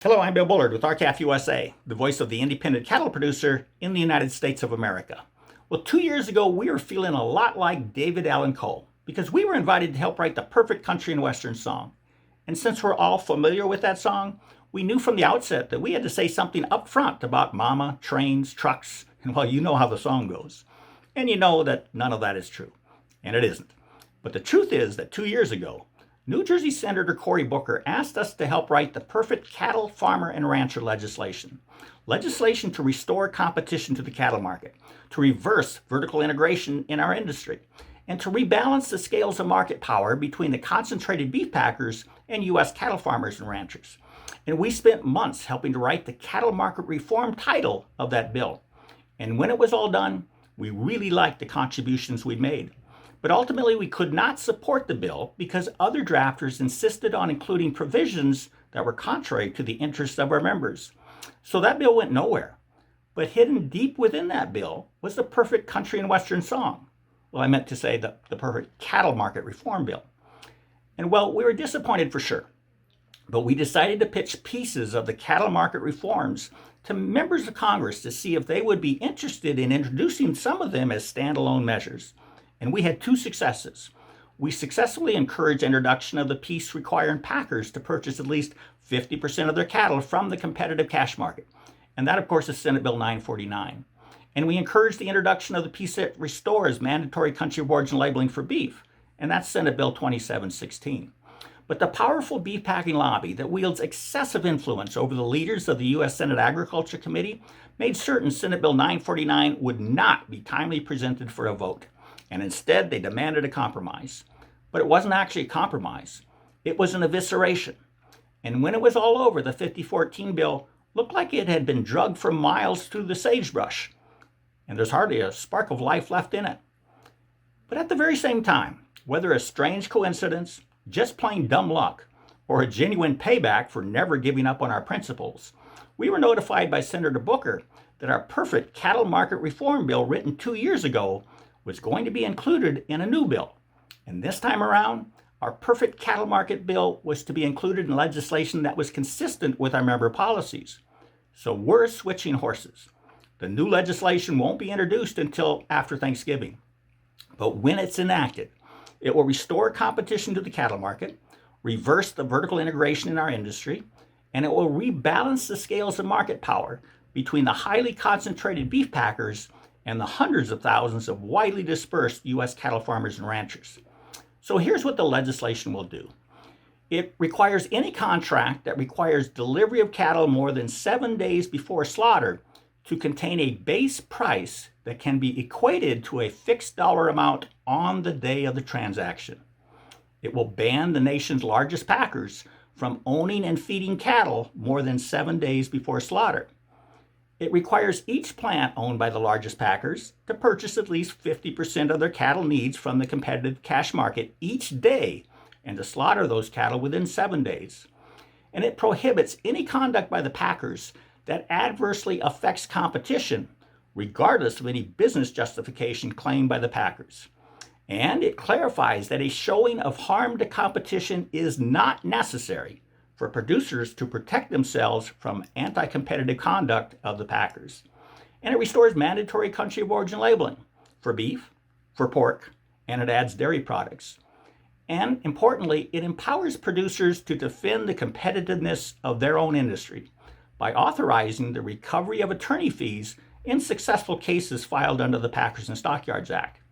Hello, I'm Bill Bullard with RCAF USA, the voice of the independent cattle producer in the United States of America. Well, 2 years ago, we were feeling a lot like David Allen Coe because we were invited to help write the perfect country and western song. And since we're all familiar with that song, we knew from the outset that we had to say something up front about mama, trains, trucks, and well, you know how the song goes. And you know that none of that is true. And it isn't. But the truth is that 2 years ago, New Jersey Senator Cory Booker asked us to help write the perfect cattle, farmer, and rancher legislation. Legislation to restore competition to the cattle market, to reverse vertical integration in our industry, and to rebalance the scales of market power between the concentrated beef packers and U.S. cattle farmers and ranchers. And we spent months helping to write the cattle market reform title of that bill. And when it was all done, we really liked the contributions we made. But ultimately, we could not support the bill because other drafters insisted on including provisions that were contrary to the interests of our members. So that bill went nowhere. But hidden deep within that bill was the perfect country and western song. Well, I meant to say the perfect cattle market reform bill. And well, we were disappointed for sure. But we decided to pitch pieces of the cattle market reforms to members of Congress to see if they would be interested in introducing some of them as standalone measures. And we had two successes. We successfully encouraged introduction of the piece requiring packers to purchase at least 50% of their cattle from the competitive cash market. And that, of course, is Senate Bill 949. And we encouraged the introduction of the piece that restores mandatory country of origin labeling for beef. And that's Senate Bill 2716. But the powerful beef packing lobby that wields excessive influence over the leaders of the U.S. Senate Agriculture Committee made certain Senate Bill 949 would not be timely presented for a vote. And instead, they demanded a compromise. But it wasn't actually a compromise. It was an evisceration. And when it was all over, the 5014 bill looked like it had been drugged for miles through the sagebrush. And there's hardly a spark of life left in it. But at the very same time, whether a strange coincidence, just plain dumb luck, or a genuine payback for never giving up on our principles, we were notified by Senator Booker that our perfect cattle market reform bill written 2 years ago was going to be included in a new bill. And this time around, our perfect cattle market bill was to be included in legislation that was consistent with our member policies. So we're switching horses. The new legislation won't be introduced until after Thanksgiving. But when it's enacted, it will restore competition to the cattle market, reverse the vertical integration in our industry, and it will rebalance the scales of market power between the highly concentrated beef packers and the hundreds of thousands of widely dispersed U.S. cattle farmers and ranchers. So here's what the legislation will do. It requires any contract that requires delivery of cattle more than 7 days before slaughter to contain a base price that can be equated to a fixed dollar amount on the day of the transaction. It will ban the nation's largest packers from owning and feeding cattle more than 7 days before slaughter. It requires each plant owned by the largest packers to purchase at least 50% of their cattle needs from the competitive cash market each day and to slaughter those cattle within 7 days. And it prohibits any conduct by the packers that adversely affects competition, regardless of any business justification claimed by the packers. And it clarifies that a showing of harm to competition is not necessary for producers to protect themselves from anti-competitive conduct of the packers. And it restores mandatory country of origin labeling for beef, for pork, and it adds dairy products. And importantly, it empowers producers to defend the competitiveness of their own industry by authorizing the recovery of attorney fees in successful cases filed under the Packers and Stockyards Act.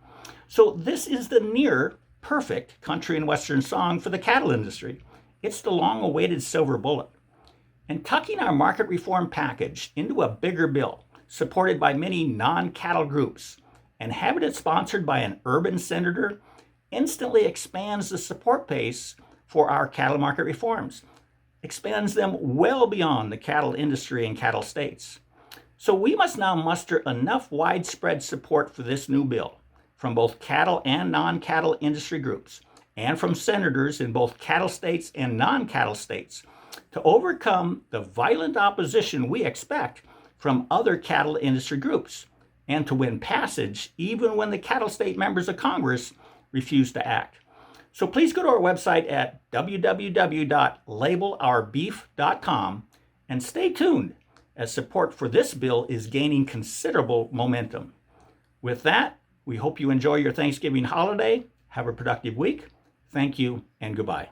So this is the near perfect country and western song for the cattle industry. It's the long-awaited silver bullet. And tucking our market reform package into a bigger bill, supported by many non-cattle groups, and having it sponsored by an urban senator, instantly expands the support base for our cattle market reforms, expands them well beyond the cattle industry and cattle states. So we must now muster enough widespread support for this new bill from both cattle and non-cattle industry groups, and from senators in both cattle states and non-cattle states to overcome the violent opposition we expect from other cattle industry groups and to win passage even when the cattle state members of Congress refuse to act. So please go to our website at www.labelOurBeef.com And stay tuned, as support for this bill is gaining considerable momentum. With that, we hope you enjoy your Thanksgiving holiday. Have a productive week. Thank you and goodbye.